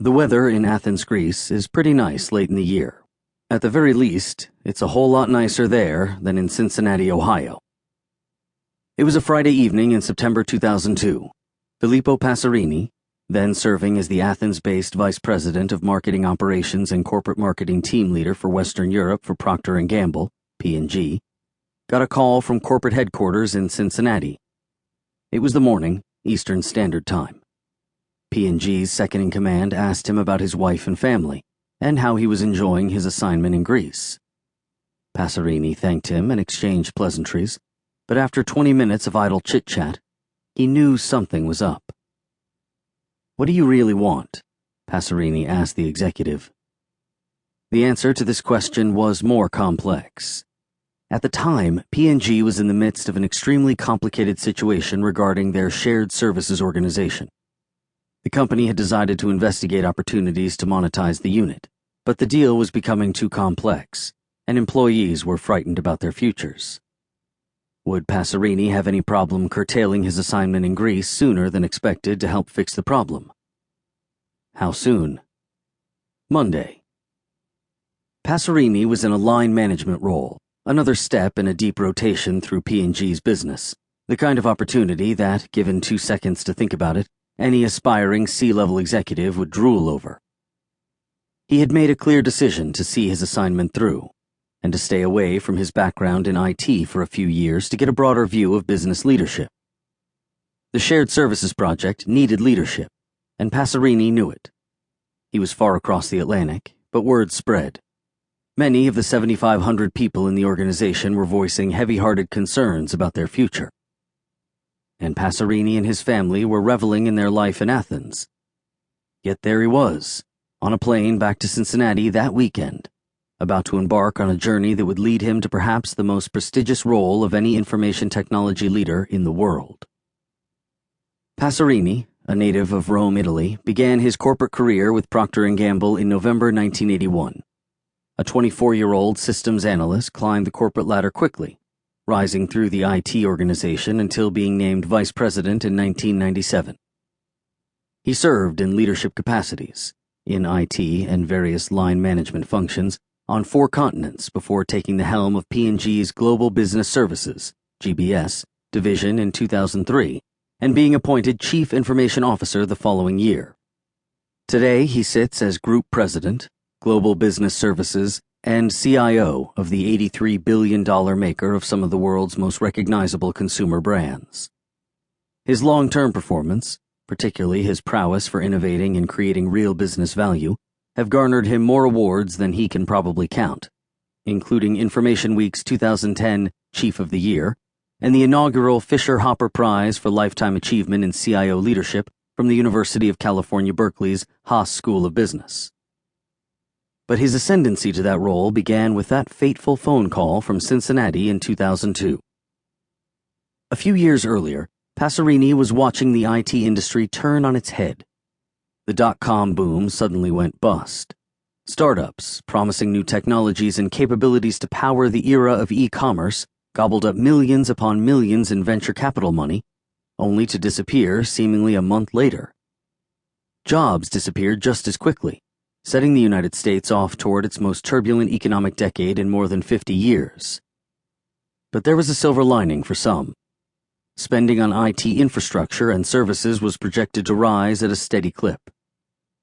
The weather in Athens, Greece is pretty nice late in the year. At the very least, it's a whole lot nicer there than in Cincinnati, Ohio. It was a Friday evening in September 2002. Filippo Passerini, then serving as the Athens-based Vice President of Marketing Operations and Corporate Marketing Team Leader for Western Europe for Procter & Gamble, P&G, got a call from corporate headquarters in Cincinnati. It was the morning, Eastern Standard Time. P&G's second-in-command asked him about his wife and family, and how he was enjoying his assignment in Greece. Passerini thanked him and exchanged pleasantries, but after 20 minutes of idle chit-chat, he knew something was up. "What do you really want?" Passerini asked the executive. The answer to this question was more complex. At the time, P&G was in the midst of an extremely complicated situation regarding their shared services organization. The company had decided to investigate opportunities to monetize the unit, but the deal was becoming too complex, and employees were frightened about their futures. Would Passerini have any problem curtailing his assignment in Greece sooner than expected to help fix the problem? How soon? Monday. Passerini was in a line management role, another step in a deep rotation through P&G's business, the kind of opportunity that, given 2 seconds to think about it, any aspiring C-level executive would drool over. He had made a clear decision to see his assignment through, and to stay away from his background in IT for a few years to get a broader view of business leadership. The shared services project needed leadership, and Passerini knew it. He was far across the Atlantic, but word spread. Many of the 7,500 people in the organization were voicing heavy-hearted concerns about their future. And Passerini and his family were reveling in their life in Athens. Yet there he was, on a plane back to Cincinnati that weekend, about to embark on a journey that would lead him to perhaps the most prestigious role of any information technology leader in the world. Passerini, a native of Rome, Italy, began his corporate career with Procter & Gamble in November 1981. A 24-year-old systems analyst climbed the corporate ladder quickly, rising through the IT organization until being named vice president in 1997. He served in leadership capacities, in IT and various line management functions, on 4 continents before taking the helm of P&G's Global Business Services, GBS, division in 2003, and being appointed Chief Information Officer the following year. Today he sits as Group President, Global Business Services, and CIO of the $83 billion maker of some of the world's most recognizable consumer brands. His long-term performance, particularly his prowess for innovating and creating real business value, have garnered him more awards than he can probably count, including Information Week's 2010 Chief of the Year and the inaugural Fisher-Hopper Prize for Lifetime Achievement in CIO Leadership from the University of California, Berkeley's Haas School of Business. But his ascendancy to that role began with that fateful phone call from Cincinnati in 2002. A few years earlier, Passerini was watching the IT industry turn on its head. The dot-com boom suddenly went bust. Startups, promising new technologies and capabilities to power the era of e-commerce, gobbled up millions upon millions in venture capital money, only to disappear seemingly a month later. Jobs disappeared just as quickly, setting the United States off toward its most turbulent economic decade in more than 50 years. But there was a silver lining for some. Spending on IT infrastructure and services was projected to rise at a steady clip.